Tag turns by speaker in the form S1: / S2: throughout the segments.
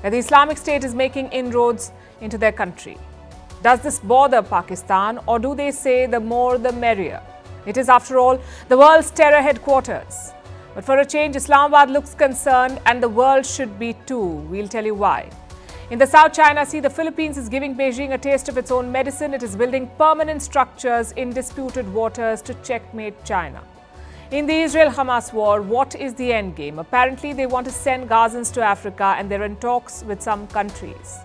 S1: that the Islamic State is making inroads into their country. Does this bother Pakistan, or do they say the more the merrier? It is, after all, the world's terror headquarters. But for a change, Islamabad looks concerned, and the world should be too. We'll tell you why. In the South China Sea, the Philippines is giving Beijing a taste of its own medicine. It is building permanent structures in disputed waters to checkmate China. In the Israel-Hamas war, what is the end game? Apparently, they want to send Gazans to Africa, and they're in talks with some countries.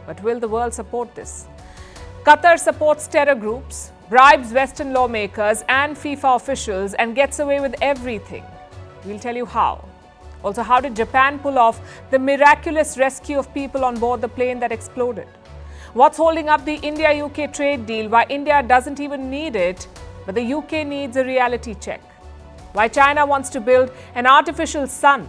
S1: But will the world support this? Qatar supports terror groups, bribes Western lawmakers and FIFA officials, and gets away with everything. We'll tell you how. Also, how did Japan pull off the miraculous rescue of people on board the plane that exploded? What's holding up the India-UK trade deal? Why India doesn't even need it, but the UK needs a reality check? Why China wants to build an artificial sun?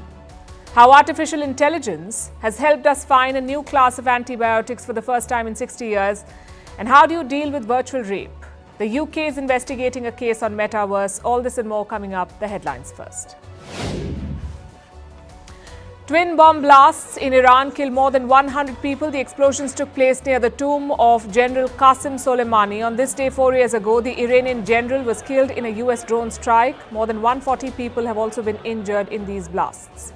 S1: How artificial intelligence has helped us find a new class of antibiotics for the first time in 60 years? And how do you deal with virtual rape? The UK is investigating a case on Metaverse. All this and more coming up. The headlines first. Twin bomb blasts in Iran kill more than 100 people. The explosions took place near the tomb of General Qasem Soleimani. On this day 4 years ago, the Iranian general was killed in a US drone strike. More than 140 people have also been injured in these blasts.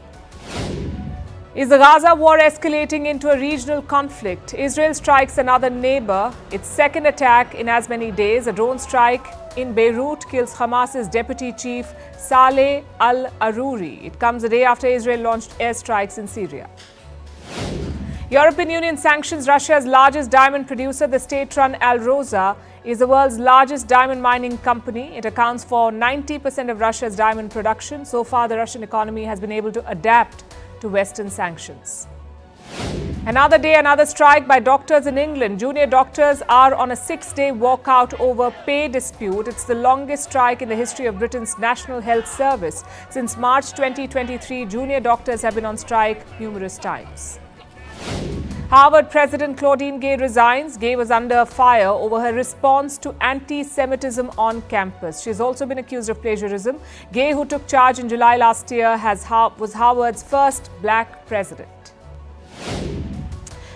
S1: Is the Gaza war escalating into a regional conflict? Israel strikes another neighbor. Its second attack in as many days. A drone strike in Beirut kills Hamas's deputy chief Saleh al-Aruri. It comes a day after Israel launched airstrikes in Syria. European Union sanctions Russia's largest diamond producer. The state-run Alrosa is the world's largest diamond mining company. It accounts for 90% of Russia's diamond production. So far, the Russian economy has been able to adapt to Western sanctions. Another day, another strike by doctors in England. Junior doctors are on a 6-day walkout over pay dispute. It's the longest strike in the history of Britain's National Health Service. Since March 2023, junior doctors have been on strike numerous times. Harvard President Claudine Gay resigns. Gay was under fire over her response to anti-Semitism on campus. She's also been accused of plagiarism. Gay, who took charge in July last year, was Harvard's first black president.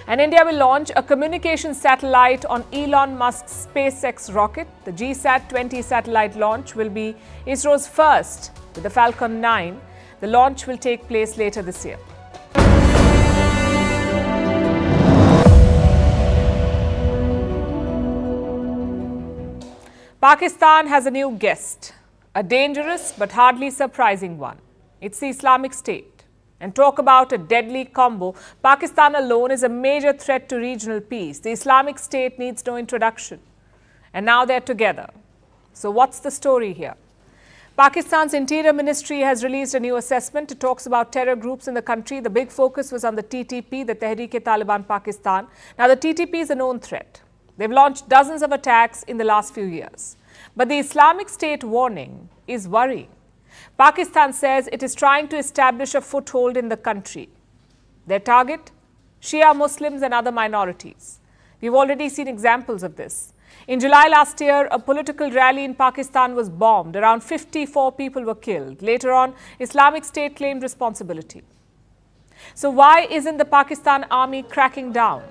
S1: And India will launch a communication satellite on Elon Musk's SpaceX rocket. The GSAT-20 satellite launch will be ISRO's first with the Falcon 9. The launch will take place later this year. Pakistan has a new guest, a dangerous but hardly surprising one. It's the Islamic State. And talk about a deadly combo. Pakistan alone is a major threat to regional peace. The Islamic State needs no introduction. And now they're together. So what's the story here? Pakistan's Interior Ministry has released a new assessment. It talks about terror groups in the country. The big focus was on the TTP, the Tehreek-e-Taliban Pakistan. Now, the TTP is a known threat. They've launched dozens of attacks in the last few years. But the Islamic State warning is worrying. Pakistan says it is trying to establish a foothold in the country. Their target? Shia Muslims and other minorities. We've already seen examples of this. In July last year, a political rally in Pakistan was bombed. Around 54 people were killed. Later on, Islamic State claimed responsibility. So why isn't the Pakistan army cracking down?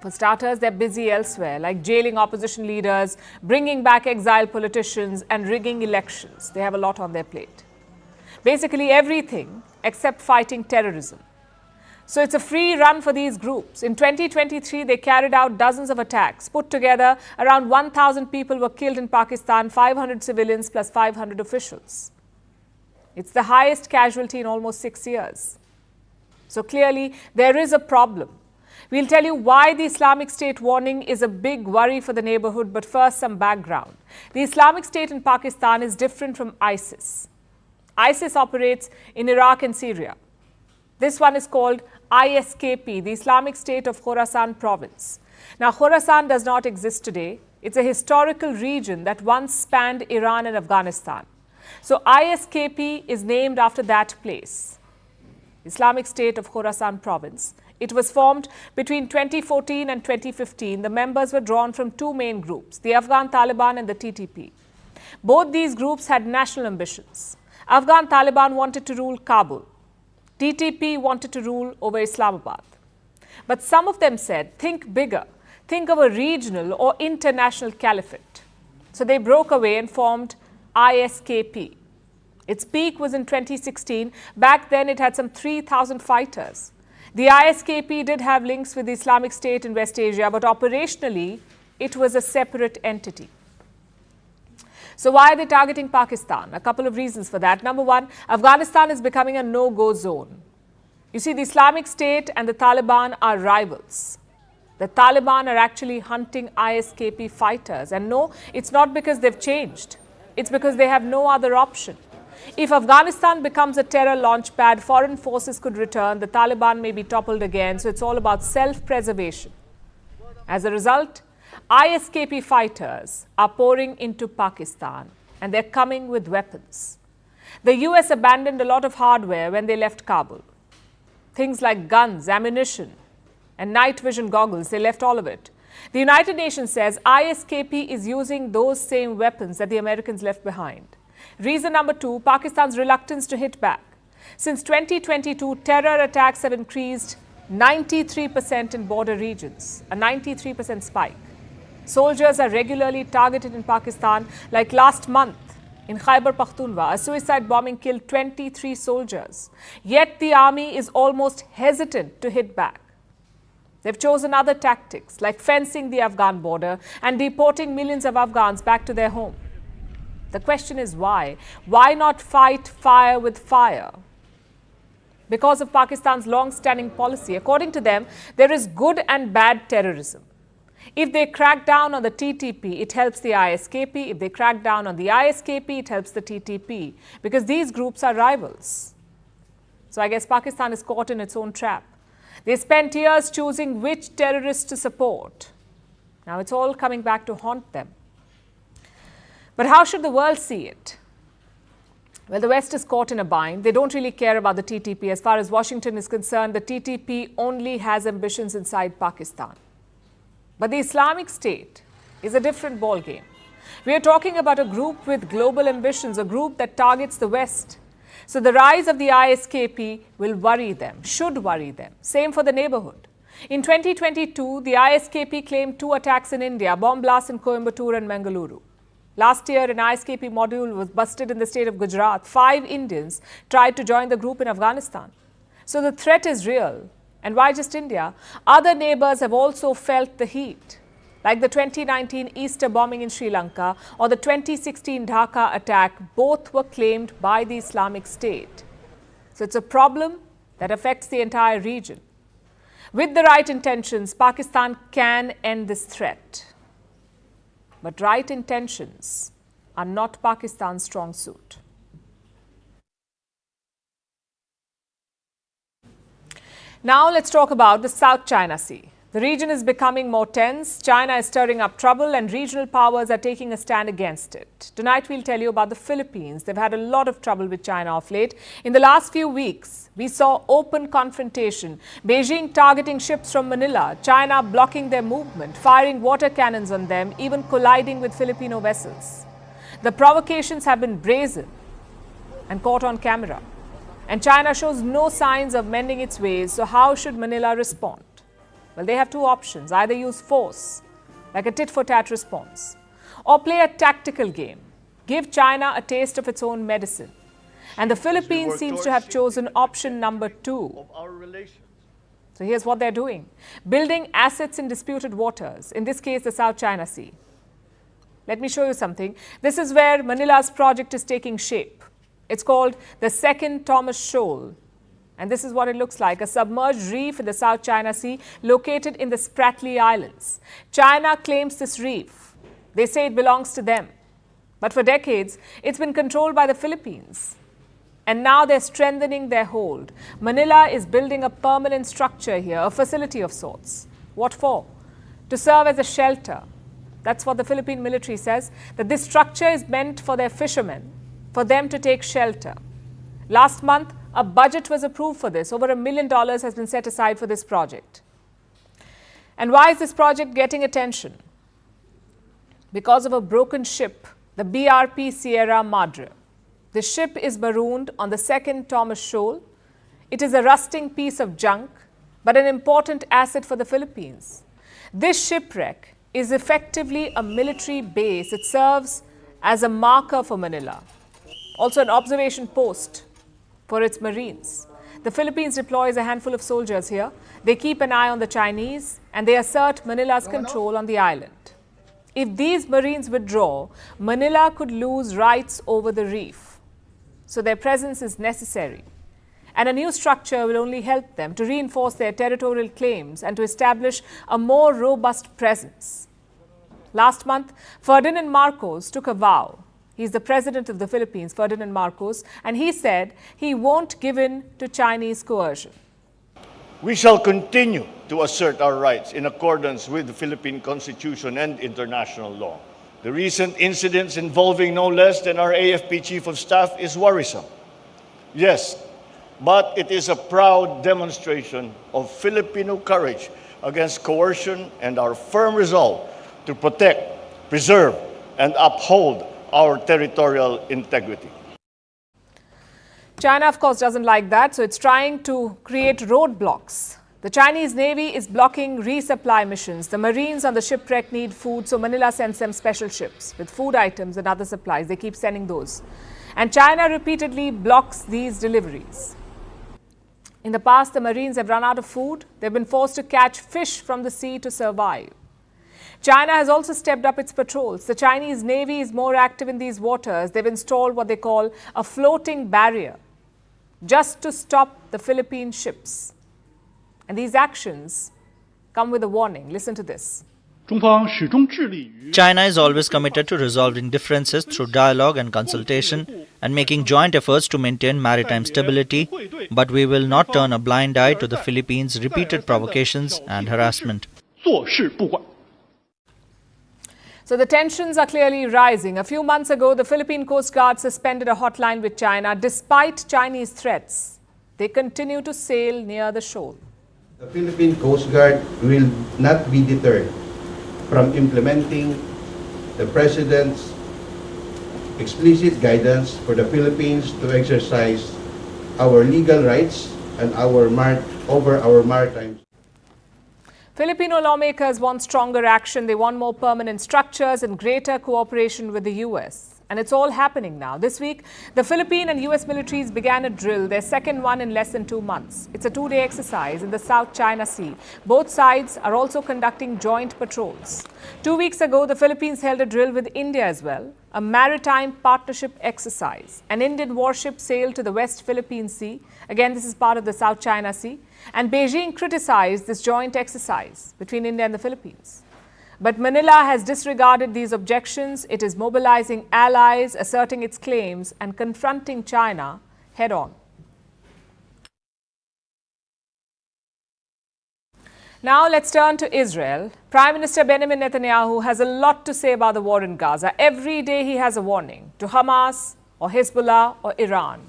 S1: For starters, they're busy elsewhere, like jailing opposition leaders, bringing back exiled politicians, and rigging elections. They have a lot on their plate. Basically everything except fighting terrorism. So it's a free run for these groups. In 2023, they carried out dozens of attacks. Put together, around 1,000 people were killed in Pakistan, 500 civilians plus 500 officials. It's the highest casualty in almost 6 years. So clearly, there is a problem. We'll tell you why the Islamic State warning is a big worry for the neighborhood, but first some background. The Islamic State in Pakistan is different from ISIS. ISIS operates in Iraq and Syria. This one is called ISKP, the Islamic State of Khorasan province. Now, Khorasan does not exist today. It's a historical region that once spanned Iran and Afghanistan. So ISKP is named after that place, Islamic State of Khorasan province. It was formed between 2014 and 2015. The members were drawn from two main groups, the Afghan Taliban and the TTP. Both these groups had national ambitions. Afghan Taliban wanted to rule Kabul. TTP wanted to rule over Islamabad. But some of them said, think bigger, think of a regional or international caliphate. So they broke away and formed ISKP. Its peak was in 2016. Back then, it had some 3,000 fighters. The ISKP did have links with the Islamic State in West Asia, but operationally, it was a separate entity. So why are they targeting Pakistan? A couple of reasons for that. Number one, Afghanistan is becoming a no-go zone. You see, the Islamic State and the Taliban are rivals. The Taliban are actually hunting ISKP fighters. And no, it's not because they've changed. It's because they have no other option. If Afghanistan becomes a terror launch pad, foreign forces could return, the Taliban may be toppled again, so it's all about self-preservation. As a result, ISKP fighters are pouring into Pakistan, and they're coming with weapons. The US abandoned a lot of hardware when they left Kabul. Things like guns, ammunition, and night vision goggles, they left all of it. The United Nations says ISKP is using those same weapons that the Americans left behind. Reason number two, Pakistan's reluctance to hit back. Since 2022, terror attacks have increased 93% in border regions, a 93% spike. Soldiers are regularly targeted in Pakistan, like last month in Khyber Pakhtunkhwa, a suicide bombing killed 23 soldiers. Yet the army is almost hesitant to hit back. They've chosen other tactics, like fencing the Afghan border and deporting millions of Afghans back to their home. The question is why? Why not fight fire with fire? Because of Pakistan's long-standing policy. According to them, there is good and bad terrorism. If they crack down on the TTP, it helps the ISKP. If they crack down on the ISKP, it helps the TTP. Because these groups are rivals. So I guess Pakistan is caught in its own trap. They spent years choosing which terrorists to support. Now it's all coming back to haunt them. But how should the world see it? Well, the West is caught in a bind. They don't really care about the TTP. As far as Washington is concerned, the TTP only has ambitions inside Pakistan. But the Islamic State is a different ballgame. We are talking about a group with global ambitions, a group that targets the West. So the rise of the ISKP will worry them, should worry them. Same for the neighborhood. In 2022, the ISKP claimed 2 attacks in India, bomb blasts in Coimbatore and Mangaluru. Last year, an ISKP module was busted in the state of Gujarat. 5 Indians tried to join the group in Afghanistan. So the threat is real. And why just India? Other neighbors have also felt the heat, like the 2019 Easter bombing in Sri Lanka or the 2016 Dhaka attack. Both were claimed by the Islamic State. So it's a problem that affects the entire region. With the right intentions, Pakistan can end this threat. But right intentions are not Pakistan's strong suit. Now let's talk about the South China Sea. The region is becoming more tense. China is stirring up trouble and regional powers are taking a stand against it. Tonight we'll tell you about the Philippines. They've had a lot of trouble with China of late. In the last few weeks, we saw open confrontation. Beijing targeting ships from Manila, China blocking their movement, firing water cannons on them, even colliding with Filipino vessels. The provocations have been brazen and caught on camera. And China shows no signs of mending its ways, so how should Manila respond? Well, they have 2 options. Either use force, like a tit-for-tat response, or play a tactical game, give China a taste of its own medicine. And the Philippines seems to have chosen option number 2. So here's what they're doing. Building assets in disputed waters, in this case, the South China Sea. Let me show you something. This is where Manila's project is taking shape. It's called the Second Thomas Shoal. And this is what it looks like, a submerged reef in the South China Sea located in the Spratly Islands. China claims this reef. They say it belongs to them. But for decades, it's been controlled by the Philippines. And now they're strengthening their hold. Manila is building a permanent structure here, a facility of sorts. What for? To serve as a shelter. That's what the Philippine military says, that this structure is meant for their fishermen, for them to take shelter. Last month, a budget was approved for this. Over $1 million has been set aside for this project. And why is this project getting attention? Because of a broken ship, the BRP Sierra Madre. The ship is marooned on the Second Thomas Shoal. It is a rusting piece of junk, but an important asset for the Philippines. This shipwreck is effectively a military base. It serves as a marker for Manila, also an observation post for its marines. The Philippines deploys a handful of soldiers here. They keep an eye on the Chinese and they assert Manila's control on the island. If these marines withdraw, Manila could lose rights over the reef. So their presence is necessary. And a new structure will only help them to reinforce their territorial claims and to establish a more robust presence. Last month, Ferdinand Marcos took a vow. He's the president of the Philippines, Ferdinand Marcos, and he said he won't give in to Chinese coercion.
S2: We shall continue to assert our rights in accordance with the Philippine Constitution and international law. The recent incidents involving no less than our AFP Chief of Staff is worrisome. Yes, but it is a proud demonstration of Filipino courage against coercion and our firm resolve to protect, preserve, and uphold our territorial integrity.
S1: China, of course, doesn't like that, so it's trying to create roadblocks. The Chinese Navy is blocking resupply missions. The Marines on the shipwreck need food, so Manila sends them special ships with food items and other supplies. They keep sending those. And China repeatedly blocks these deliveries. In the past, the Marines have run out of food. They've been forced to catch fish from the sea to survive. China has also stepped up its patrols. The Chinese Navy is more active in these waters. They've installed what they call a floating barrier just to stop the Philippine ships. And these actions come with a warning. Listen to this.
S3: China is always committed to resolving differences through dialogue and consultation and making joint efforts to maintain maritime stability, but we will not turn a blind eye to the Philippines' repeated provocations and harassment.
S1: So the tensions are clearly rising. A few months ago, the Philippine Coast Guard suspended a hotline with China. Despite Chinese threats, they continue to sail near the shoal.
S4: The Philippine Coast Guard will not be deterred from implementing the President's explicit guidance for the Philippines to exercise our legal rights and over our maritime.
S1: Filipino lawmakers want stronger action. They want more permanent structures and greater cooperation with the U.S. And it's all happening now. This week, the Philippine and U.S. militaries began a drill, their second one in less than 2 months. It's a 2-day exercise in the South China Sea. Both sides are also conducting joint patrols. 2 weeks ago, the Philippines held a drill with India as well, a maritime partnership exercise. An Indian warship sailed to the West Philippine Sea. Again, this is part of the South China Sea. And Beijing criticized this joint exercise between India and the Philippines. But Manila has disregarded these objections. It is mobilizing allies, asserting its claims, and confronting China head-on. Now let's turn to Israel. Prime Minister Benjamin Netanyahu has a lot to say about the war in Gaza. Every day he has a warning to Hamas or Hezbollah or Iran.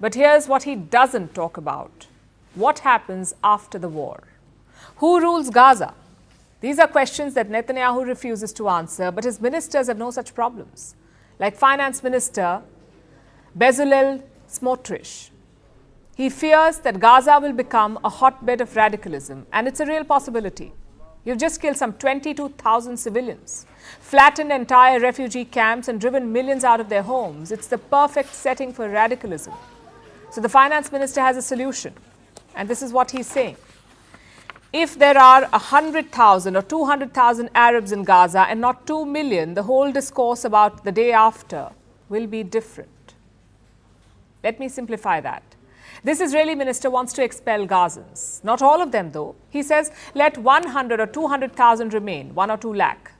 S1: But here's what he doesn't talk about. What happens after the war? Who rules Gaza? These are questions that Netanyahu refuses to answer, but his ministers have no such problems. Like Finance Minister Bezalel Smotrich. He fears that Gaza will become a hotbed of radicalism, and it's a real possibility. You've just killed some 22,000 civilians, flattened entire refugee camps and driven millions out of their homes. It's the perfect setting for radicalism. So the Finance Minister has a solution, and this is what he's saying. If there are 100,000 or 200,000 Arabs in Gaza and not 2 million, the whole discourse about the day after will be different. Let me simplify that. This Israeli minister wants to expel Gazans. Not all of them, though. He says, let 100 or 200,000 remain, 1 or 2 lakh.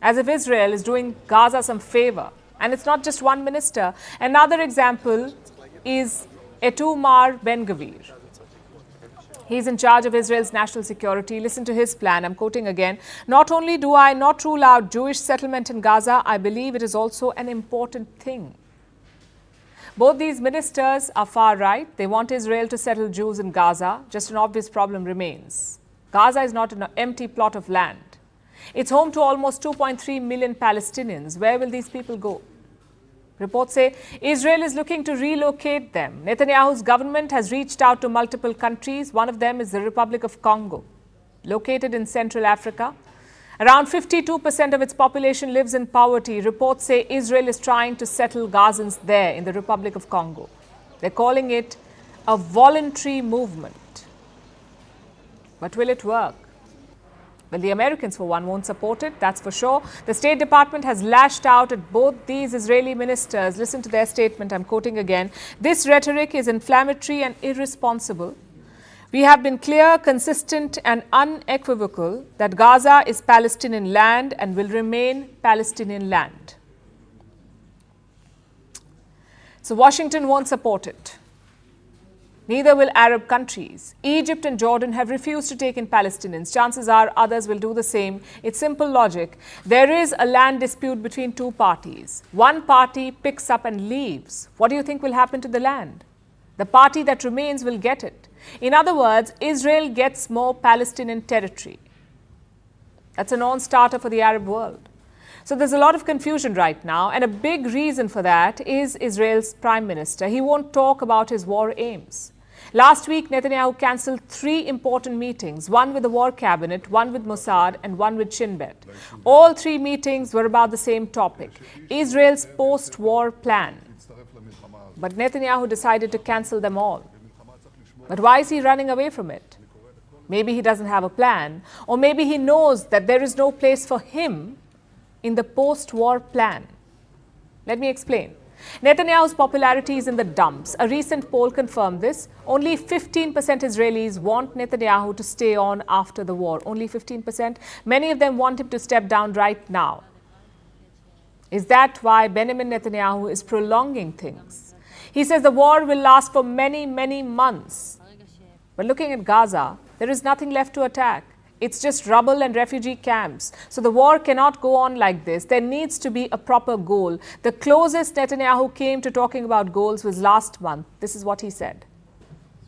S1: As if Israel is doing Gaza some favor. And it's not just one minister. Another example is Itamar Ben-Gvir. He's in charge of Israel's national security. Listen to his plan. I'm quoting again. Not only do I not rule out Jewish settlement in Gaza, I believe it is also an important thing. Both these ministers are far right. They want Israel to settle Jews in Gaza. Just an obvious problem remains. Gaza is not an empty plot of land. It's home to almost 2.3 million Palestinians. Where will these people go? Reports say Israel is looking to relocate them. Netanyahu's government has reached out to multiple countries. One of them is the Republic of Congo, located in Central Africa. Around 52% of its population lives in poverty. Reports say Israel is trying to settle Gazans there in the Republic of Congo. They're calling it a voluntary movement. But will it work? Well, the Americans, for one, won't support it, that's for sure. The State Department has lashed out at both these Israeli ministers. Listen to their statement, I'm quoting again. This rhetoric is inflammatory and irresponsible. We have been clear, consistent and unequivocal that Gaza is Palestinian land and will remain Palestinian land. So Washington won't support it. Neither will Arab countries. Egypt and Jordan have refused to take in Palestinians. Chances are others will do the same. It's simple logic. There is a land dispute between two parties. One party picks up and leaves. What do you think will happen to the land? The party that remains will get it. In other words, Israel gets more Palestinian territory. That's a non-starter for the Arab world. So there's a lot of confusion right now, and a big reason for that is Israel's prime minister. He won't talk about his war aims. Last week, Netanyahu cancelled 3 important meetings, one with the war cabinet, one with Mossad, and one with Shin Bet. All 3 meetings were about the same topic, Israel's post-war plan. But Netanyahu decided to cancel them all. But why is he running away from it? Maybe he doesn't have a plan, or maybe he knows that there is no place for him in the post-war plan. Let me explain. Netanyahu's popularity is in the dumps. A recent poll confirmed this. Only 15% Israelis want Netanyahu to stay on after the war. Only 15%. Many of them want him to step down right now. Is that why Benjamin Netanyahu is prolonging things? He says the war will last for many, many months. But looking at Gaza, there is nothing left to attack. It's just rubble and refugee camps. So the war cannot go on like this. There needs to be a proper goal. The closest Netanyahu came to talking about goals was last month. This is what he said.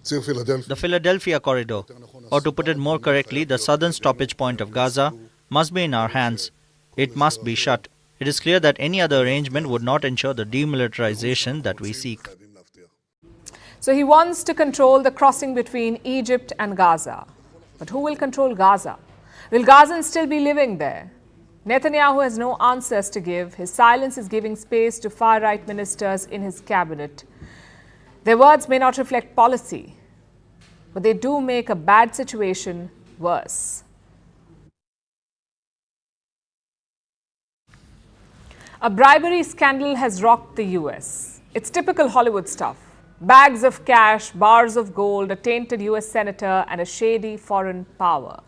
S3: The Philadelphia corridor, or to put it more correctly, the southern stoppage point of Gaza, must be in our hands. It must be shut. It is clear that any other arrangement would not ensure the demilitarization that we seek.
S1: So he wants to control the crossing between Egypt and Gaza. But who will control Gaza? Will Gazans still be living there? Netanyahu has no answers to give. His silence is giving space to far-right ministers in his cabinet. Their words may not reflect policy, but they do make a bad situation worse. A bribery scandal has rocked the US. It's typical Hollywood stuff. Bags of cash, bars of gold, a tainted US senator, and a shady foreign power.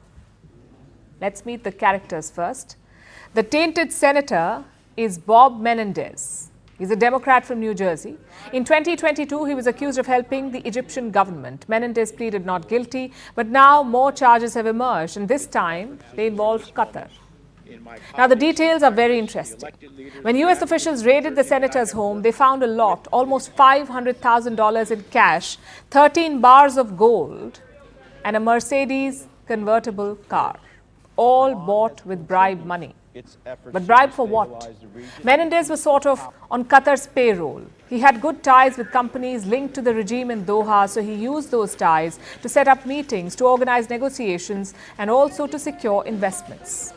S1: Let's meet the characters first. The tainted senator is Bob Menendez. He's a Democrat from New Jersey. In 2022, he was accused of helping the Egyptian government. Menendez pleaded not guilty, but now more charges have emerged, and this time they involve Qatar. Now, the details are very interesting. When US officials raided the senator's home, they found a lot, almost $500,000 in cash, 13 bars of gold, and a Mercedes convertible car, all bought with bribe money. But bribe for what? Menendez was sort of on Qatar's payroll. He had good ties with companies linked to the regime in Doha, so he used those ties to set up meetings, to organize negotiations, and also to secure investments.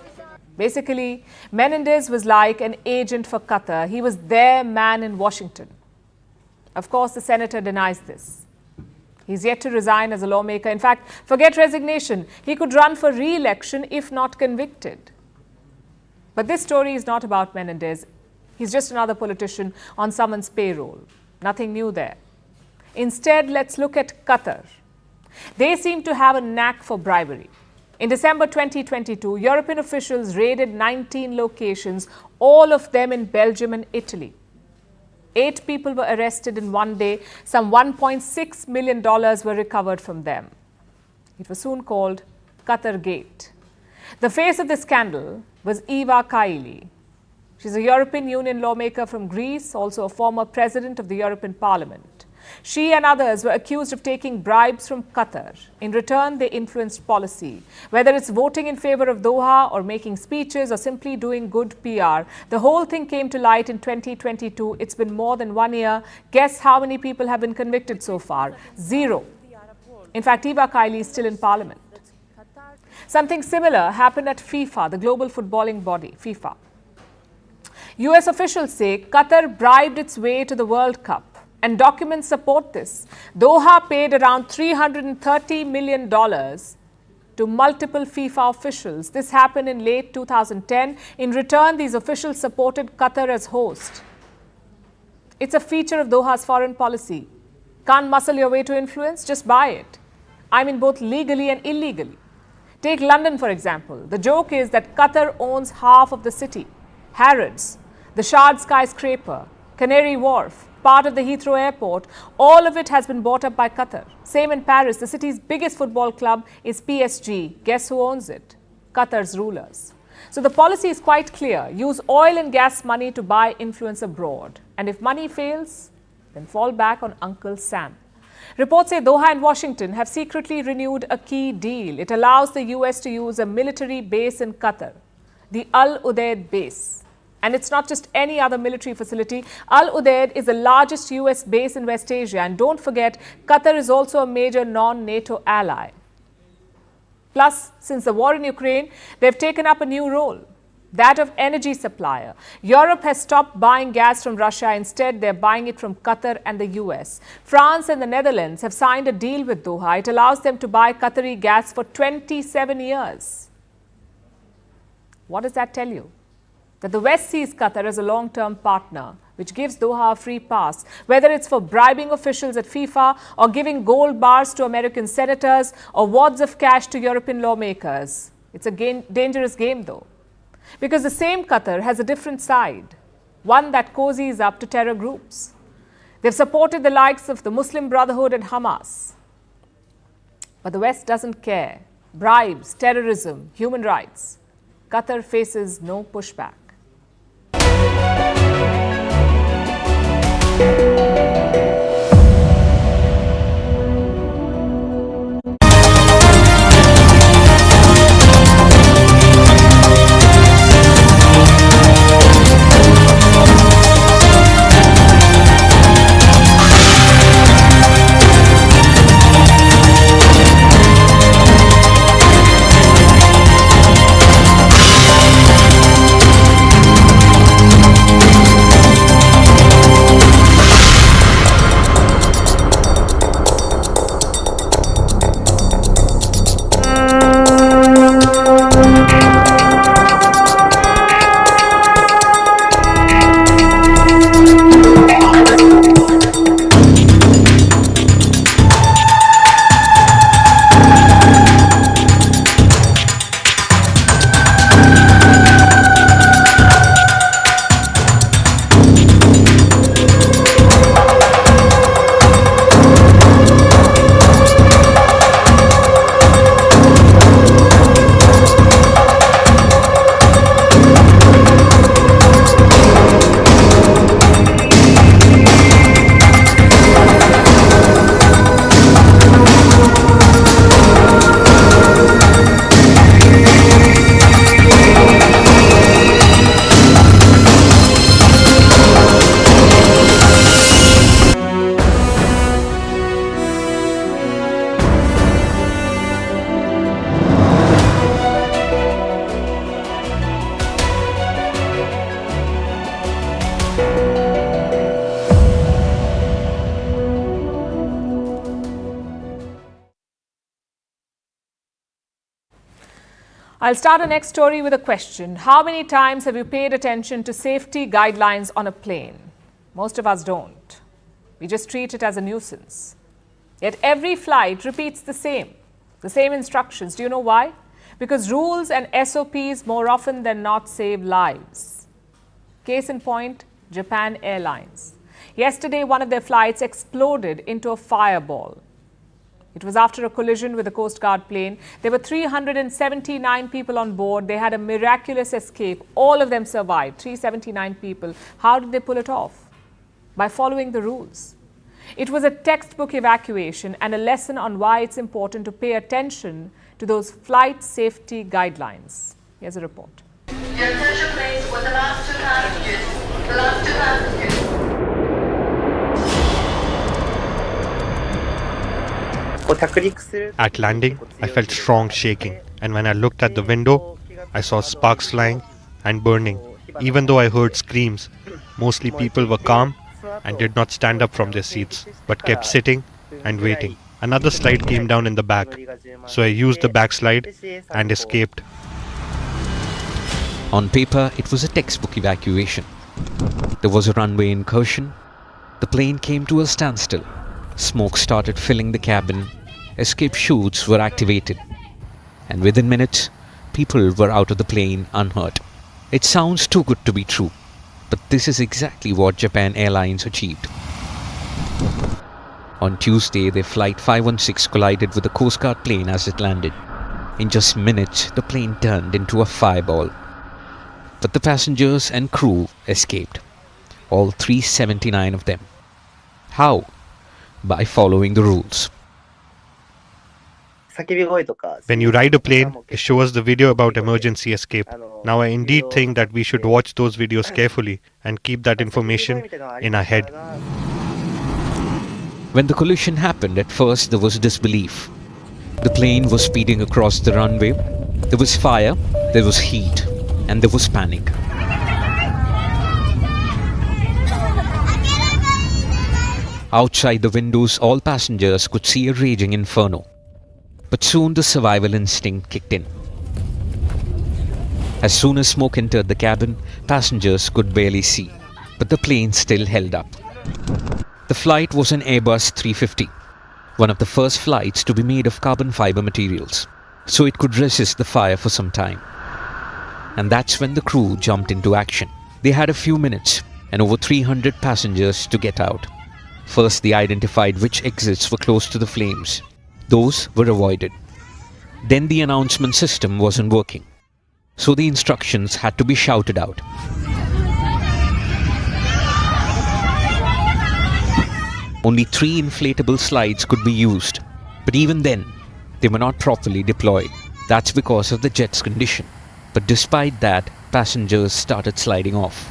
S1: Basically, Menendez was like an agent for Qatar. He was their man in Washington. Of course, the senator denies this. He's yet to resign as a lawmaker. In fact, forget resignation. He could run for re-election if not convicted. But this story is not about Menendez. He's just another politician on someone's payroll. Nothing new there. Instead, let's look at Qatar. They seem to have a knack for bribery. In December 2022, European officials raided 19 locations, all of them in Belgium and Italy. 8 people were arrested in one day. Some $1.6 million were recovered from them. It was soon called Qatar Gate. The face of the scandal was Eva Kaili. She's a European Union lawmaker from Greece, also a former president of the European Parliament. She and others were accused of taking bribes from Qatar. In return, they influenced policy. Whether it's voting in favor of Doha or making speeches or simply doing good PR, the whole thing came to light in 2022. It's been more than 1 year. Guess how many people have been convicted so far? 0. In fact, Eva Kaili is still in parliament. Something similar happened at FIFA, the global footballing body, FIFA. US officials say Qatar bribed its way to the World Cup, and documents support this. Doha paid around $330 million to multiple FIFA officials. This happened in late 2010. In return, these officials supported Qatar as host. It's a feature of Doha's foreign policy. Can't muscle your way to influence? Just buy it. I mean both legally and illegally. Take London, for example. The joke is that Qatar owns half of the city. Harrods, the Shard skyscraper, Canary Wharf, part of the Heathrow Airport, all of it has been bought up by Qatar. Same in Paris. The city's biggest football club is PSG. Guess who owns it? Qatar's rulers. So the policy is quite clear. Use oil and gas money to buy influence abroad. And if money fails, then fall back on Uncle Sam. Reports say Doha and Washington have secretly renewed a key deal. It allows the US to use a military base in Qatar, the Al Udeid base. And it's not just any other military facility. Al Udeid is the largest US base in West Asia. And don't forget, Qatar is also a major non-NATO ally. Plus, since the war in Ukraine, they've taken up a new role, that of energy supplier. Europe has stopped buying gas from Russia. Instead, they're buying it from Qatar and the US. France and the Netherlands have signed a deal with Doha. It allows them to buy Qatari gas for 27 years. What does that tell you? That the West sees Qatar as a long-term partner, which gives Doha a free pass, whether it's for bribing officials at FIFA or giving gold bars to American senators or wads of cash to European lawmakers. It's a dangerous game, though, because the same Qatar has a different side, one that cozies up to terror groups. They've supported the likes of the Muslim Brotherhood and Hamas. But the West doesn't care. Bribes, terrorism, human rights. Qatar faces no pushback. I'll start our next story with a question. How many times have you paid attention to safety guidelines on a plane? Most of us don't. We just treat it as a nuisance. Yet every flight repeats the same instructions. Do you know why? Because rules and SOPs more often than not save lives. Case in point, Japan Airlines. Yesterday, one of their flights exploded into a fireball. It was after a collision with a Coast Guard plane. There were 379 people on board. They had a miraculous escape. All of them survived, 379 people. How did they pull it off? By following the rules. It was a textbook evacuation and a lesson on why it's important to pay attention to those flight safety guidelines. Here's a report.
S5: Your attention please for the last two passengers. The last two passengers.
S6: At landing, I felt strong shaking, and when I looked at the window, I saw sparks flying and burning. Even though I heard screams, mostly people were calm and did not stand up from their seats, but kept sitting and waiting. Another slide came down in the back, so I used the backslide and escaped.
S7: On paper, it was a textbook evacuation. There was a runway incursion. The plane came to a standstill. Smoke started filling the cabin. Escape chutes were activated. And within minutes, people were out of the plane unhurt. It sounds too good to be true, but this is exactly what Japan Airlines achieved. On Tuesday, their Flight 516 collided with a Coast Guard plane as it landed. In just minutes, the plane turned into a fireball. But the passengers and crew escaped. All 379 of them. How? By following the rules.
S6: When you ride a plane, it shows the video about emergency escape. Now I indeed think that we should watch those videos carefully and keep that information in our head.
S7: When the collision happened, at first there was disbelief. The plane was speeding across the runway. There was fire, there was heat, and there was panic. Outside the windows, all passengers could see a raging inferno. But soon the survival instinct kicked in. As soon as smoke entered the cabin, passengers could barely see, but the plane still held up. The flight was an Airbus 350, one of the first flights to be made of carbon fiber materials, so it could resist the fire for some time. And that's when the crew jumped into action. They had a few minutes and over 300 passengers to get out. First, they identified which exits were close to the flames. Those were avoided. Then the announcement system wasn't working, so the instructions had to be shouted out. Only 3 inflatable slides could be used, but even then, they were not properly deployed. That's because of the jet's condition. But despite that, passengers started sliding off.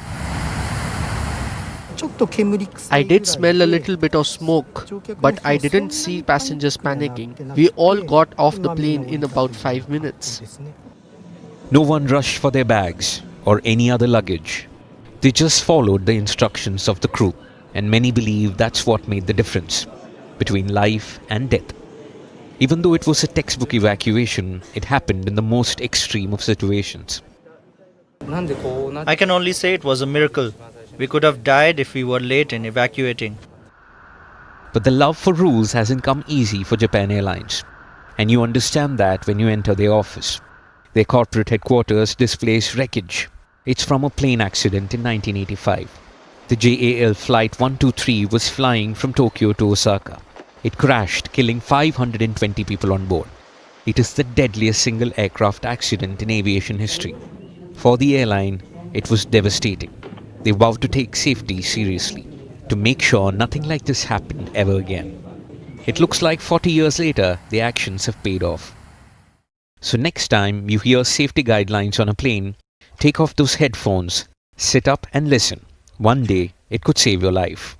S8: I did smell a little bit of smoke, but I didn't see passengers panicking. We all got off the plane in about 5 minutes.
S7: No one rushed for their bags or any other luggage. They just followed the instructions of the crew, and many believe that's what made the difference between life and death. Even though it was a textbook evacuation, it happened in the most extreme of situations.
S3: I can only say it was a miracle. We could have died if we were late in evacuating.
S7: But the love for rules hasn't come easy for Japan Airlines. And you understand that when you enter their office. Their corporate headquarters displays wreckage. It's from a plane accident in 1985. The JAL Flight 123 was flying from Tokyo to Osaka. It crashed, killing 520 people on board. It is the deadliest single aircraft accident in aviation history. For the airline, it was devastating. They vowed to take safety seriously, to make sure nothing like this happened ever again. It looks like 40 years later, the actions have paid off. So next time you hear safety guidelines on a plane, take off those headphones, sit up and listen. One day, it could save your life.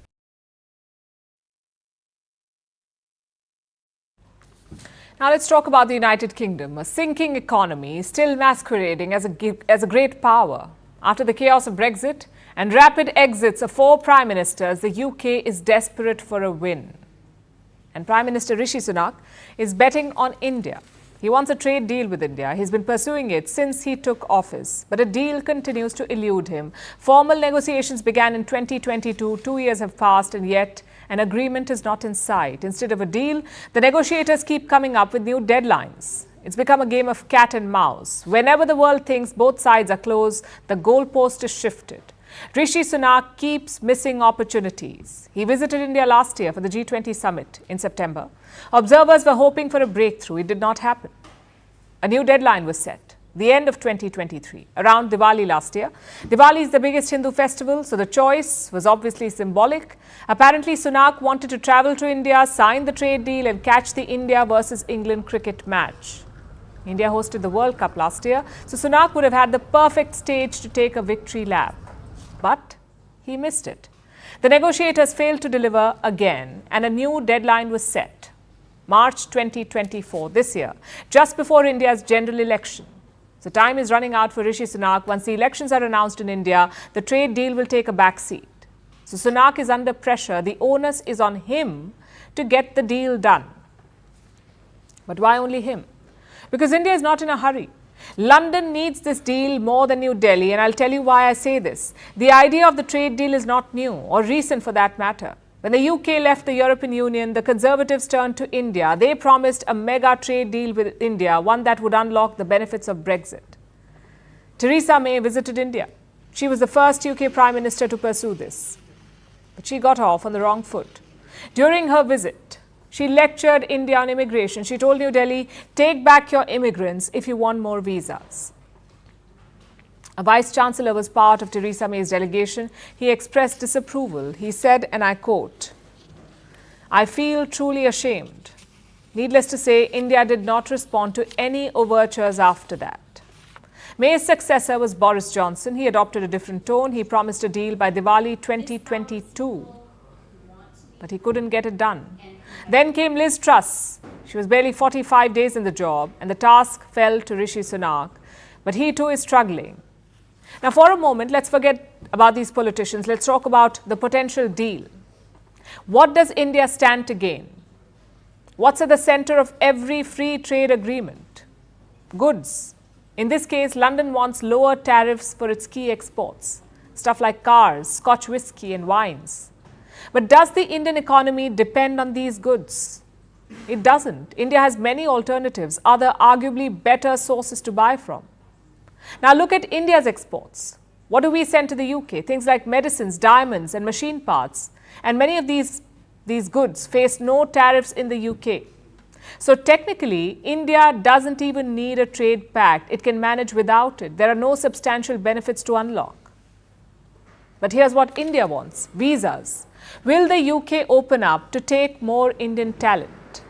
S1: Now let's talk about the United Kingdom. A sinking economy is still masquerading as a great power. After the chaos of Brexit and rapid exits of 4 prime ministers, the UK is desperate for a win. And Prime Minister Rishi Sunak is betting on India. He wants a trade deal with India. He's been pursuing it since he took office. But a deal continues to elude him. Formal negotiations began in 2022. 2 years have passed, and yet an agreement is not in sight. Instead of a deal, the negotiators keep coming up with new deadlines. It's become a game of cat and mouse. Whenever the world thinks both sides are close, the goalpost is shifted. Rishi Sunak keeps missing opportunities. He visited India last year for the G20 summit in September. Observers were hoping for a breakthrough. It did not happen. A new deadline was set. the end of 2023, around Diwali last year. Diwali is the biggest Hindu festival, so the choice was obviously symbolic. Apparently, Sunak wanted to travel to India, sign the trade deal and catch the India versus England cricket match. India hosted the World Cup last year, so Sunak would have had the perfect stage to take a victory lap. But he missed it. The negotiators failed to deliver again, and a new deadline was set. March 2024, this year, just before India's general election. So time is running out for Rishi Sunak. Once the elections are announced in India, the trade deal will take a back seat. So Sunak is under pressure. The onus is on him to get the deal done. But why only him? Because India is not in a hurry. London needs this deal more than New Delhi, and I'll tell you why I say this. The idea of the trade deal is not new, or recent for that matter. When the UK left the European Union, the Conservatives turned to India. They promised a mega trade deal with India, one that would unlock the benefits of Brexit. Theresa May visited India. She was the first UK Prime Minister to pursue this. But she got off on the wrong foot. During her visit, she lectured India on immigration. She told New Delhi, take back your immigrants if you want more visas. A vice-chancellor was part of Theresa May's delegation. He expressed disapproval. He said, and I quote, "I feel truly ashamed." Needless to say, India did not respond to any overtures after that. May's successor was Boris Johnson. He adopted a different tone. He promised a deal by Diwali 2022. But he couldn't get it done. Then came Liz Truss. She was barely 45 days in the job, and the task fell to Rishi Sunak. But he too is struggling. Now, for a moment, let's forget about these politicians. Let's talk about the potential deal. What does India stand to gain? What's at the center of every free trade agreement? Goods. In this case, London wants lower tariffs for its key exports, stuff like cars, Scotch whisky and wines. But does the Indian economy depend on these goods? It doesn't. India has many alternatives, other arguably better sources to buy from. Now look at India's exports. What do we send to the UK? Things like medicines, diamonds and machine parts. And many of these goods face no tariffs in the UK. So technically, India doesn't even need a trade pact. It can manage without it. There are no substantial benefits to unlock. But here's what India wants: visas. Will the UK open up to take more Indian talent?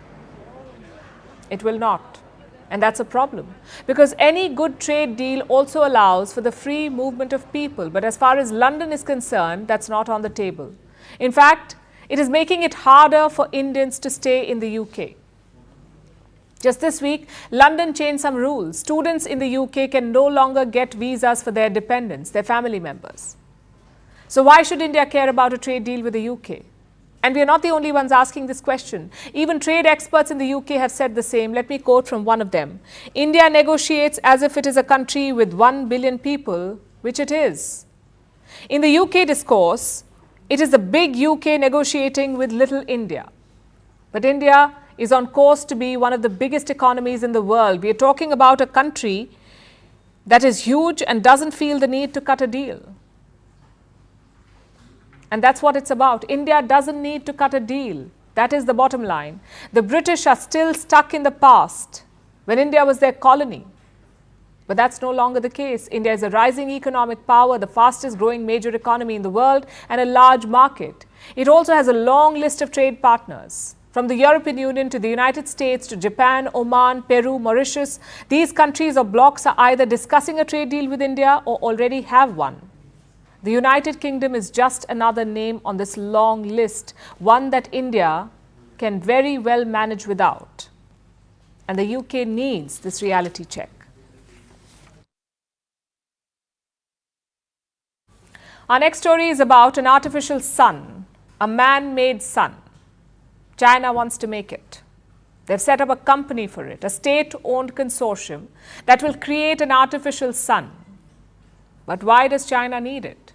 S1: It will not. And that's a problem, because any good trade deal also allows for the free movement of people. But as far as London is concerned, that's not on the table. In fact, it is making it harder for Indians to stay in the UK. Just this week, London changed some rules. Students in the UK can no longer get visas for their dependents, their family members. So why should India care about a trade deal with the UK? And we are not the only ones asking this question. Even trade experts in the UK have said the same. Let me quote from one of them. India negotiates as if it is a country with 1 billion people, which it is. In the UK discourse, it is the big UK negotiating with little India. But India is on course to be one of the biggest economies in the world. We are talking about a country that is huge and doesn't feel the need to cut a deal. And that's what it's about. India doesn't need to cut a deal. That is the bottom line. The British are still stuck in the past, when India was their colony. But that's no longer the case. India is a rising economic power, the fastest growing major economy in the world, and a large market. It also has a long list of trade partners. From the European Union to the United States to Japan, Oman, Peru, Mauritius, these countries or blocs are either discussing a trade deal with India or already have one. The United Kingdom is just another name on this long list, one that India can very well manage without. And the UK needs this reality check. Our next story is about an artificial sun, a man-made sun. China wants to make it. They've set up a company for it, a state-owned consortium that will create an artificial sun. But why does China need it?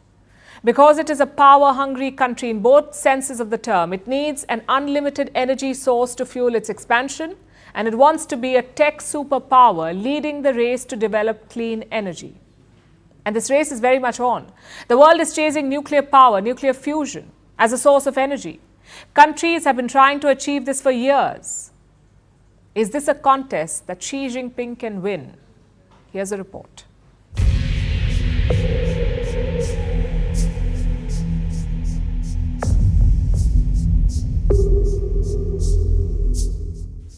S1: Because it is a power-hungry country in both senses of the term. It needs an unlimited energy source to fuel its expansion, and it wants to be a tech superpower leading the race to develop clean energy. And this race is very much on. The world is chasing nuclear power, nuclear fusion, as a source of energy. Countries have been trying to achieve this for years. Is this a contest that Xi Jinping can win? Here's a report.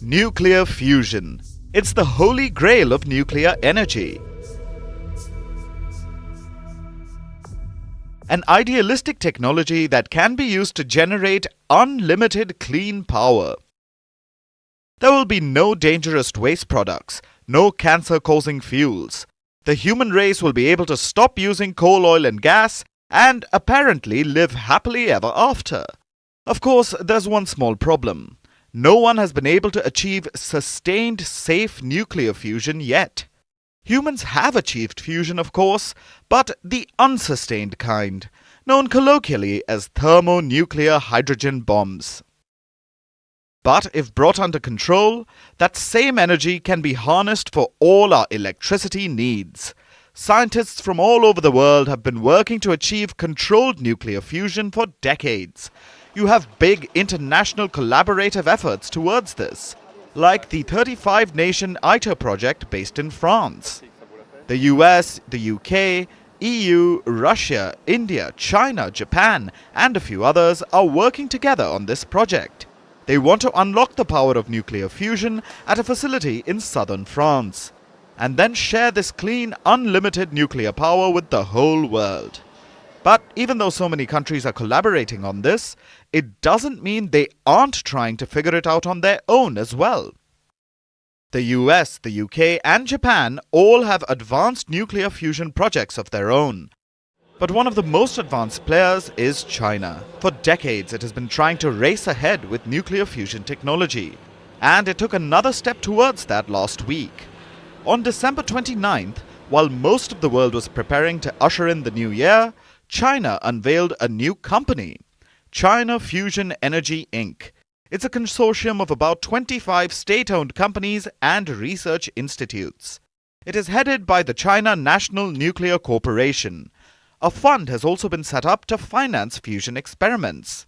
S9: Nuclear fusion. It's the holy grail of nuclear energy. An idealistic technology that can be used to generate unlimited clean power. There will be no dangerous waste products, no cancer-causing fuels. The human race will be able to stop using coal, oil and gas and apparently live happily ever after. Of course, there's one small problem. No one has been able to achieve sustained, safe nuclear fusion yet. Humans have achieved fusion, of course, but the unsustained kind, known colloquially as thermonuclear hydrogen bombs. But if brought under control, that same energy can be harnessed for all our electricity needs. Scientists from all over the world have been working to achieve controlled nuclear fusion for decades. You have big international collaborative efforts towards this, like the 35-nation ITER project based in France. The US, the UK, EU, Russia, India, China, Japan, and a few others are working together on this project. They want to unlock the power of nuclear fusion at a facility in southern France, and then share this clean, unlimited nuclear power with the whole world. But even though so many countries are collaborating on this, it doesn't mean they aren't trying to figure it out on their own as well. The US, the UK and Japan all have advanced nuclear fusion projects of their own. But one of the most advanced players is China. For decades it has been trying to race ahead with nuclear fusion technology. And it took another step towards that last week. On December 29th, while most of the world was preparing to usher in the new year, China unveiled a new company, China Fusion Energy Inc. It's a consortium of about 25 state-owned companies and research institutes. It is headed by the China National Nuclear Corporation. A fund has also been set up to finance fusion experiments.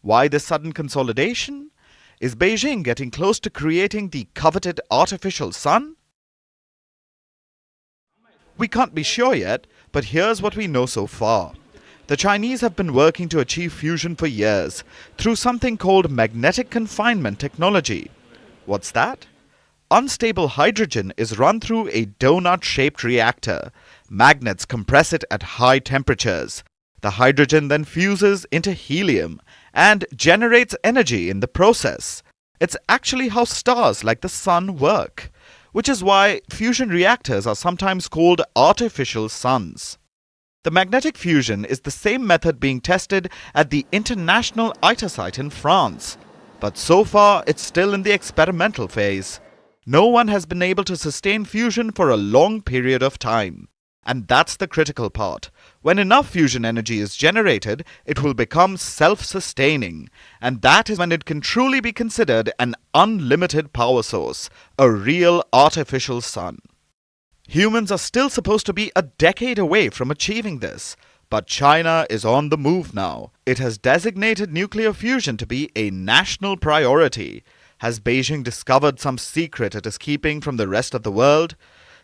S9: Why this sudden consolidation? Is Beijing getting close to creating the coveted artificial sun? We can't be sure yet, but here's what we know so far. The Chinese have been working to achieve fusion for years through something called magnetic confinement technology. What's that? Unstable hydrogen is run through a donut-shaped reactor. Magnets compress it at high temperatures. The hydrogen then fuses into helium and generates energy in the process. It's actually how stars like the sun work, which is why fusion reactors are sometimes called artificial suns. The magnetic fusion is the same method being tested at the International ITER site in France, but so far it's still in the experimental phase. No one has been able to sustain fusion for a long period of time. And that's the critical part. When enough fusion energy is generated, it will become self-sustaining. And that is when it can truly be considered an unlimited power source, a real artificial sun. Humans are still supposed to be a decade away from achieving this. But China is on the move now. It has designated nuclear fusion to be a national priority. Has Beijing discovered some secret it is keeping from the rest of the world?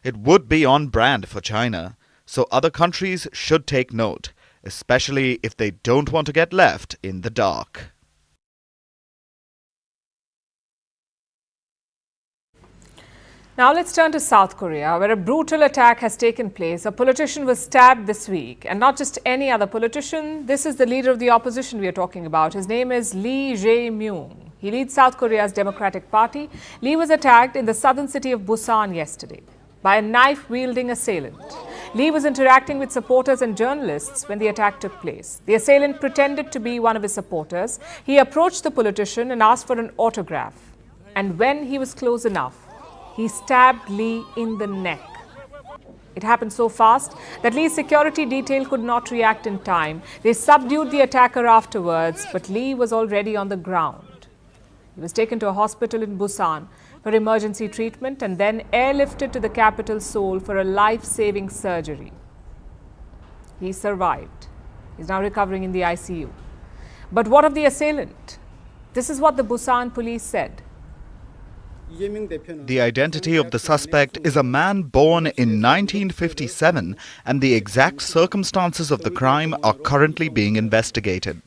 S9: It would be on brand for China, so other countries should take note, especially if they don't want to get left in the dark.
S1: Now let's turn to South Korea, where a brutal attack has taken place. A politician was stabbed this week, and not just any other politician. This is the leader of the opposition we are talking about. His name is Lee Jae-myung. He leads South Korea's Democratic Party. Lee was attacked in the southern city of Busan yesterday by a knife-wielding assailant. Lee was interacting with supporters and journalists when the attack took place. The assailant pretended to be one of his supporters. He approached the politician and asked for an autograph. And when he was close enough, he stabbed Lee in the neck. It happened so fast that Lee's security detail could not react in time. They subdued the attacker afterwards, but Lee was already on the ground. He was taken to a hospital in Busan for emergency treatment and then airlifted to the capital Seoul for a life-saving surgery. He survived. He's now recovering in the ICU. But what of the assailant? This is what the Busan police said.
S9: The identity of the suspect is a man born in 1957, and the exact circumstances of the crime are currently being investigated.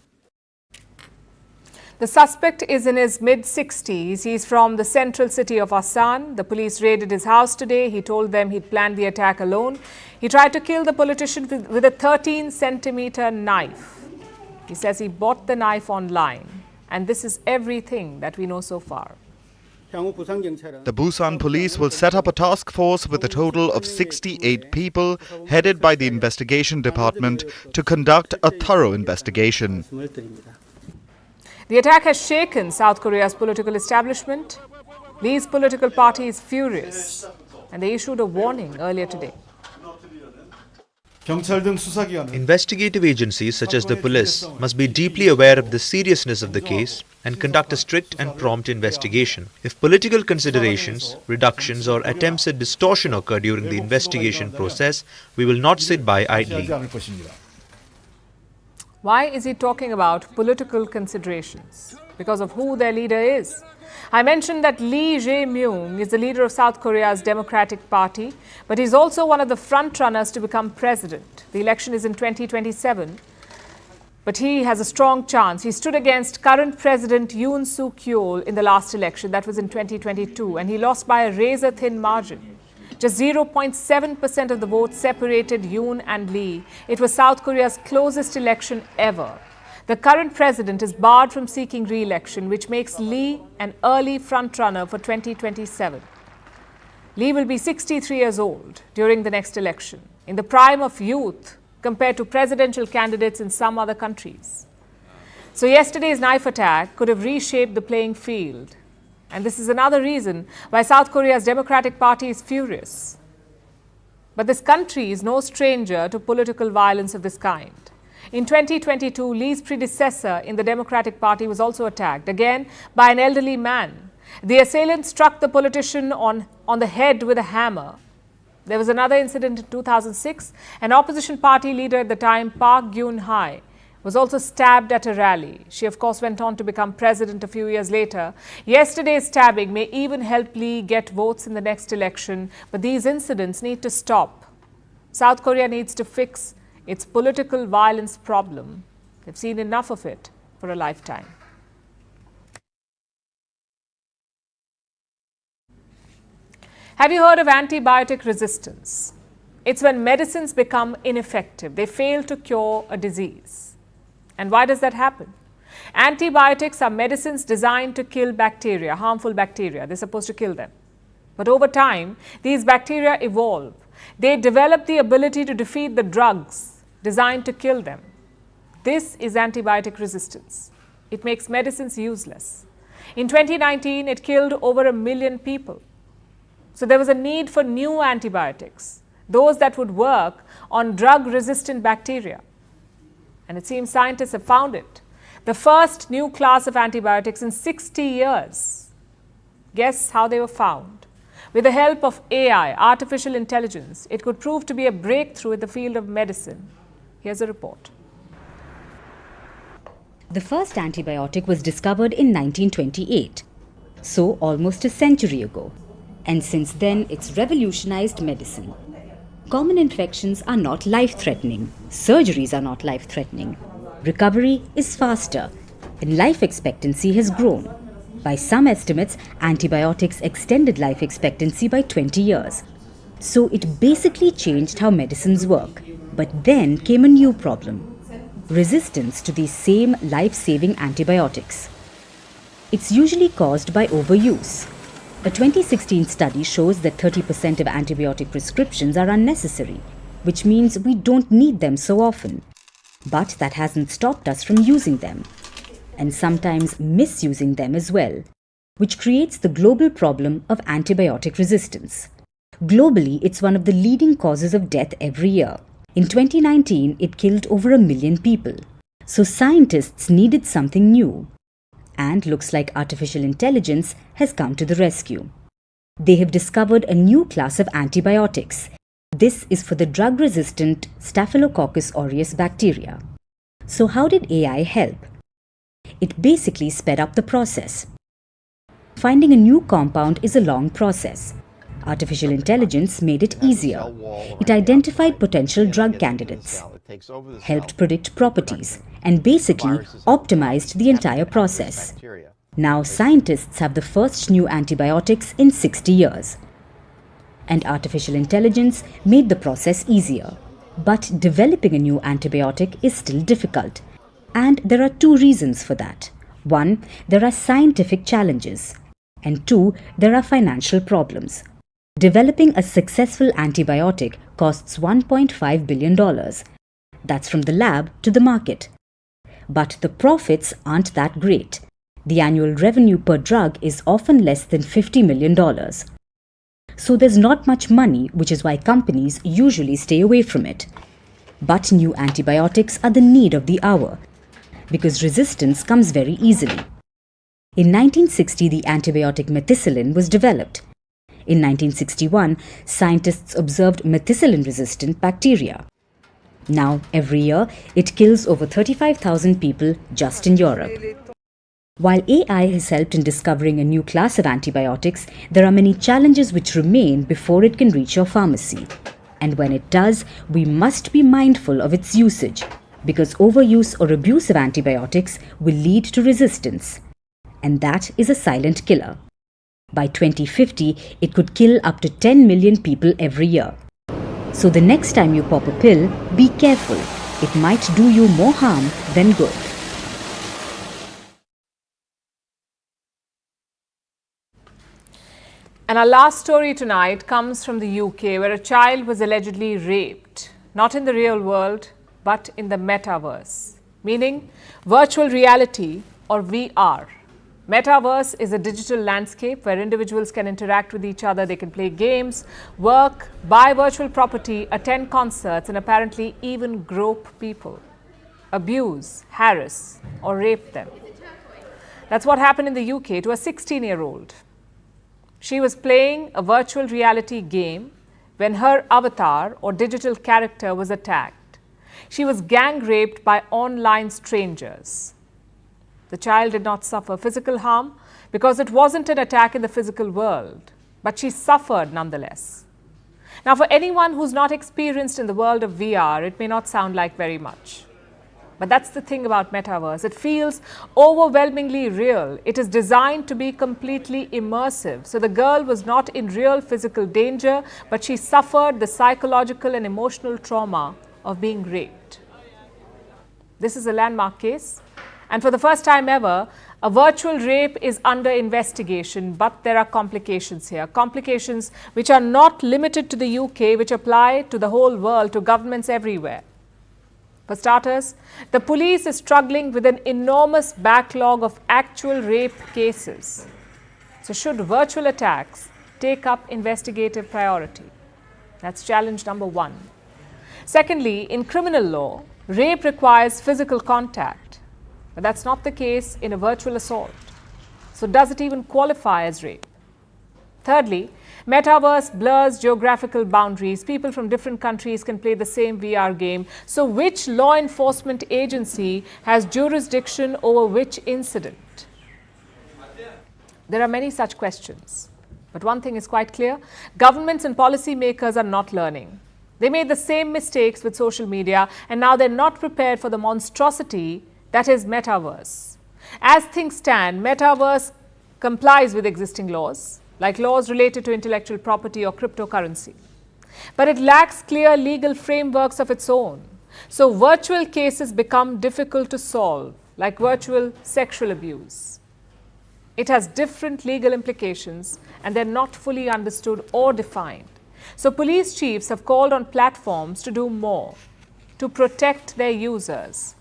S1: The suspect is in his mid-60s. He's from the central city of Asan. The police raided his house today. He told them he'd planned the attack alone. He tried to kill the politician with a 13-centimeter knife. He says he bought the knife online. And this is everything that we know so far.
S9: The Busan police will set up a task force with a total of 68 people, headed by the investigation department, to conduct a thorough investigation.
S1: The attack has shaken South Korea's political establishment. Lee's political party is furious, and they issued a warning earlier today.
S10: Investigative agencies such as the police must be deeply aware of the seriousness of the case and conduct a strict and prompt investigation. If political considerations, reductions or attempts at distortion occur during the investigation process, we will not sit by idly.
S1: Why is he talking about political considerations? Because of who their leader is. I mentioned that Lee Jae-myung is the leader of South Korea's Democratic Party, but he's also one of the front-runners to become president. The election is in 2027, but he has a strong chance. He stood against current President Yoon Suk-yeol in the last election, that was in 2022, and he lost by a razor-thin margin. Just 0.7% of the votes separated Yoon and Lee. It was South Korea's closest election ever. The current president is barred from seeking re-election, which makes Lee an early front-runner for 2027. Lee will be 63 years old during the next election, in the prime of youth compared to presidential candidates in some other countries. So yesterday's knife attack could have reshaped the playing field. And this is another reason why South Korea's Democratic Party is furious. But this country is no stranger to political violence of this kind. In 2022, Lee's predecessor in the Democratic Party was also attacked, again by an elderly man. The assailant struck the politician on the head with a hammer. There was another incident in 2006. An opposition party leader at the time, Park Geun-hye, was also stabbed at a rally. She, of course, went on to become president a few years later. Yesterday's stabbing may even help Lee get votes in the next election, but these incidents need to stop. South Korea needs to fix its political violence problem. They've seen enough of it for a lifetime. Have you heard of antibiotic resistance? It's when medicines become ineffective. They fail to cure a disease. And why does that happen? Antibiotics are medicines designed to kill bacteria, harmful bacteria. They're supposed to kill them. But over time, these bacteria evolve. They develop the ability to defeat the drugs designed to kill them. This is antibiotic resistance. It makes medicines useless. In 2019, it killed over 1 million people. So there was a need for new antibiotics, those that would work on drug-resistant bacteria. And it seems scientists have found it. The first new class of antibiotics in 60 years. Guess how they were found? With the help of AI, artificial intelligence, it could prove to be a breakthrough in the field of medicine. Here's a report.
S11: The first antibiotic was discovered in 1928, so almost a century ago. And since then, it's revolutionized medicine. Common infections are not life-threatening. Surgeries are not life-threatening. Recovery is faster, and life expectancy has grown. By some estimates, antibiotics extended life expectancy by 20 years. So it basically changed how medicines work. But then came a new problem: resistance to these same life-saving antibiotics. It's usually caused by overuse. A 2016 study shows that 30% of antibiotic prescriptions are unnecessary, which means we don't need them so often. But that hasn't stopped us from using them, and sometimes misusing them as well, which creates the global problem of antibiotic resistance. Globally, it's one of the leading causes of death every year. In 2019, it killed over 1 million people. So scientists needed something new. And looks like artificial intelligence has come to the rescue. They have discovered a new class of antibiotics. This is for the drug-resistant Staphylococcus aureus bacteria. So how did AI help? It basically sped up the process. Finding a new compound is a long process. Artificial intelligence made it easier. It identified potential drug candidates, helped predict properties, and basically optimized the entire process. Now scientists have the first new antibiotics in 60 years. And artificial intelligence made the process easier. But developing a new antibiotic is still difficult. And there are two reasons for that. One, there are scientific challenges. And two, there are financial problems. Developing a successful antibiotic costs $1.5 billion. That's from the lab to the market. But the profits aren't that great. The annual revenue per drug is often less than $50 million. So there's not much money, which is why companies usually stay away from it. But new antibiotics are the need of the hour, because resistance comes very easily. In 1960, the antibiotic methicillin was developed. In 1961, scientists observed methicillin-resistant bacteria. Now, every year, it kills over 35,000 people just in Europe. While AI has helped in discovering a new class of antibiotics, there are many challenges which remain before it can reach your pharmacy. And when it does, we must be mindful of its usage, because overuse or abuse of antibiotics will lead to resistance. And that is a silent killer. By 2050, it could kill up to 10 million people every year. So the next time you pop a pill, be careful. It might do you more harm than good.
S1: And our last story tonight comes from the UK, where a child was allegedly raped, not in the real world, but in the metaverse, meaning virtual reality or VR. Metaverse is a digital landscape where individuals can interact with each other, they can play games, work, buy virtual property, attend concerts, and apparently even grope people, abuse, harass, or rape them. That's what happened in the UK to a 16-year-old. She was playing a virtual reality game when her avatar or digital character was attacked. She was gang raped by online strangers. The child did not suffer physical harm because it wasn't an attack in the physical world, but she suffered nonetheless. Now, for anyone who's not experienced in the world of VR, it may not sound like very much. But that's the thing about metaverse. It feels overwhelmingly real. It is designed to be completely immersive. So the girl was not in real physical danger, but she suffered the psychological and emotional trauma of being raped. This is a landmark case. And for the first time ever, a virtual rape is under investigation, but there are complications here. Complications which are not limited to the UK, which apply to the whole world, to governments everywhere. For starters, the police is struggling with an enormous backlog of actual rape cases. So should virtual attacks take up investigative priority? That's challenge number one. Secondly, in criminal law, rape requires physical contact, but that's not the case in a virtual assault. So does it even qualify as rape? Thirdly, metaverse blurs geographical boundaries. People from different countries can play the same VR game. So which law enforcement agency has jurisdiction over which incident? There are many such questions. But one thing is quite clear. Governments and policymakers are not learning. They made the same mistakes with social media, and now they're not prepared for the monstrosity that is metaverse. As things stand, metaverse complies with existing laws, like laws related to intellectual property or cryptocurrency. But it lacks clear legal frameworks of its own. So virtual cases become difficult to solve, like virtual sexual abuse. It has different legal implications, and they're not fully understood or defined. So police chiefs have called on platforms to do more, to protect their users.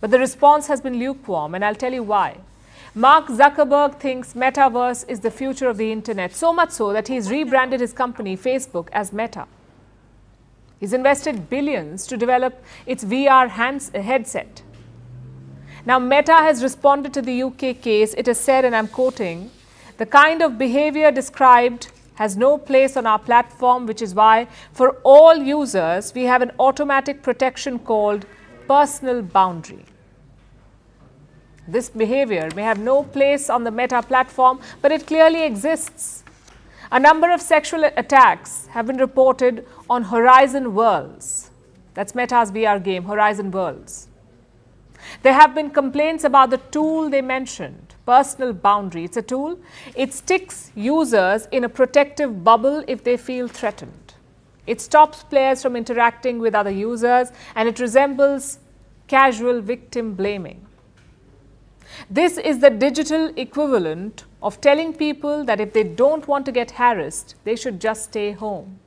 S1: But the response has been lukewarm, and I'll tell you why. Mark Zuckerberg thinks metaverse is the future of the internet, so much so that he's rebranded his company, Facebook, as Meta. He's invested billions to develop its VR headset. Now, Meta has responded to the UK case. It has said, and I'm quoting, "The kind of behavior described has no place on our platform, which is why for all users, we have an automatic protection called personal boundary." This behavior may have no place on the Meta platform, but it clearly exists. A number of sexual attacks have been reported on Horizon Worlds. That's Meta's VR game, Horizon Worlds. There have been complaints about the tool they mentioned, personal boundary. It's a tool. It sticks users in a protective bubble if they feel threatened. It stops players from interacting with other users, and it resembles casual victim blaming. This is the digital equivalent of telling people that if they don't want to get harassed, they should just stay home.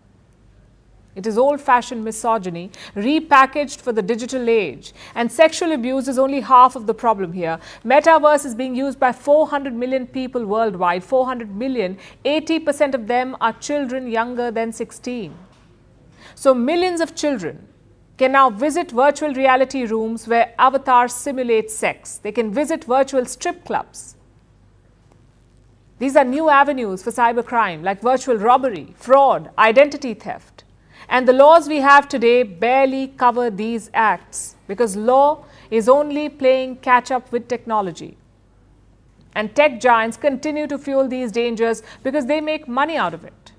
S1: It is old-fashioned misogyny repackaged for the digital age, and sexual abuse is only half of the problem here. Metaverse is being used by 400 million people worldwide. 400 million, 80% of them are children younger than 16. So millions of children can now visit virtual reality rooms where avatars simulate sex. They can visit virtual strip clubs. These are new avenues for cybercrime like virtual robbery, fraud, identity theft. And the laws we have today barely cover these acts because law is only playing catch up with technology. And tech giants continue to fuel these dangers because they make money out of it.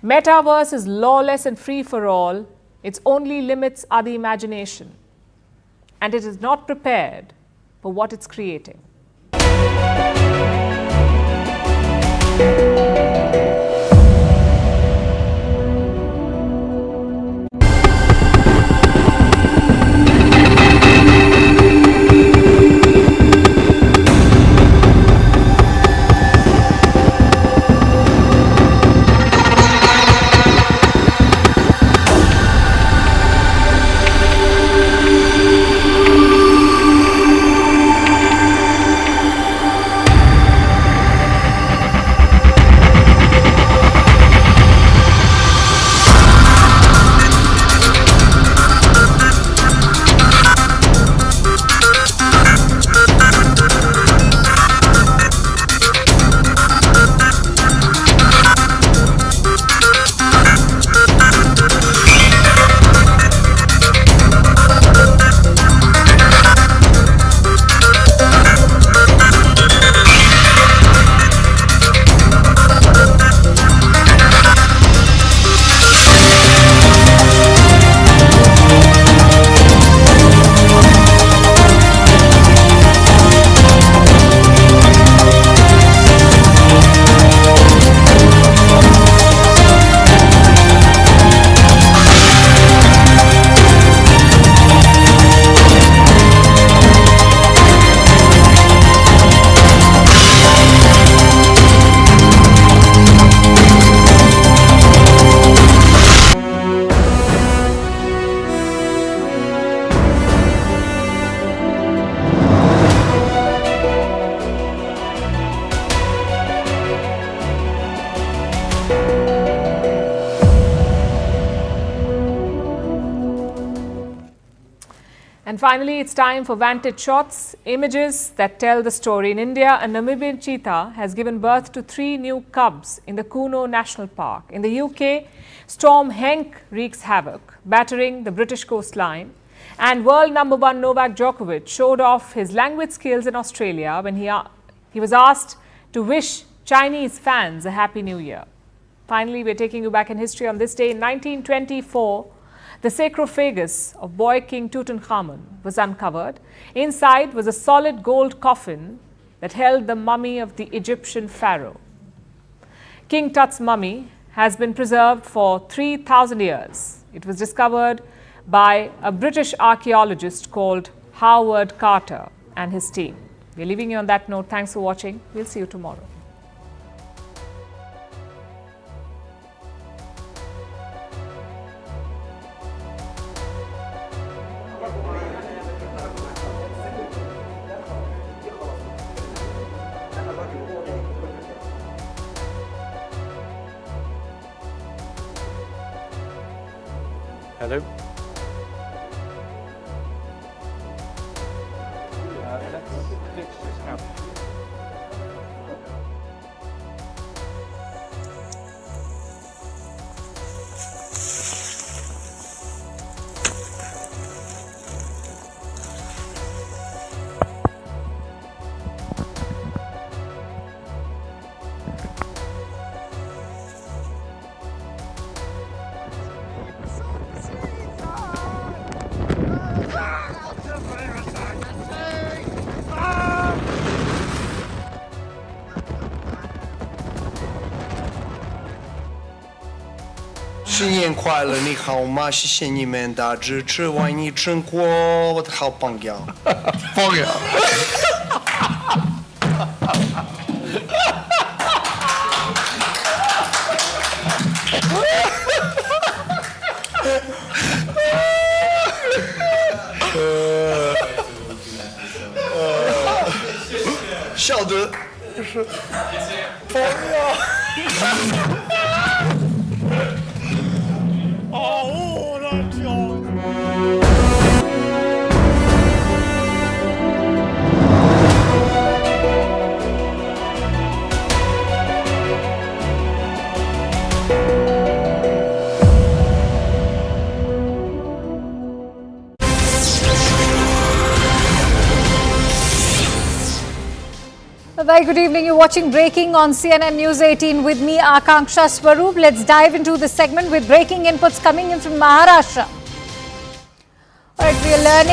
S1: Metaverse is lawless and free for all. Its only limits are the imagination. And it is not prepared for what it's creating. And finally, it's time for Vantage Shots, images that tell the story. In India, a Namibian cheetah has given birth to 3 new cubs in the Kuno National Park. In the UK, Storm Henk wreaks havoc, battering the British coastline. And world number 1 Novak Djokovic showed off his language skills in Australia when he was asked to wish Chinese fans a Happy New Year. Finally, we're taking you back in history on this day. In 1924, the sarcophagus of boy King Tutankhamun was uncovered. Inside was a solid gold coffin that held the mummy of the Egyptian pharaoh. King Tut's mummy has been preserved for 3,000 years. It was discovered by a British archaeologist called Howard Carter and his team. We're leaving you on that note. Thanks for watching. We'll see you tomorrow.
S12: Hello.
S13: 新年快乐！你好吗？谢谢你们的支持，为你成果，我的好榜样。榜样。晓得，就是榜样。哦，那叫。
S14: A very good evening. You're watching Breaking on CNN News 18 with me, Akanksha Swaroop. Let's dive into the segment with breaking inputs coming in from Maharashtra. All right, we are learning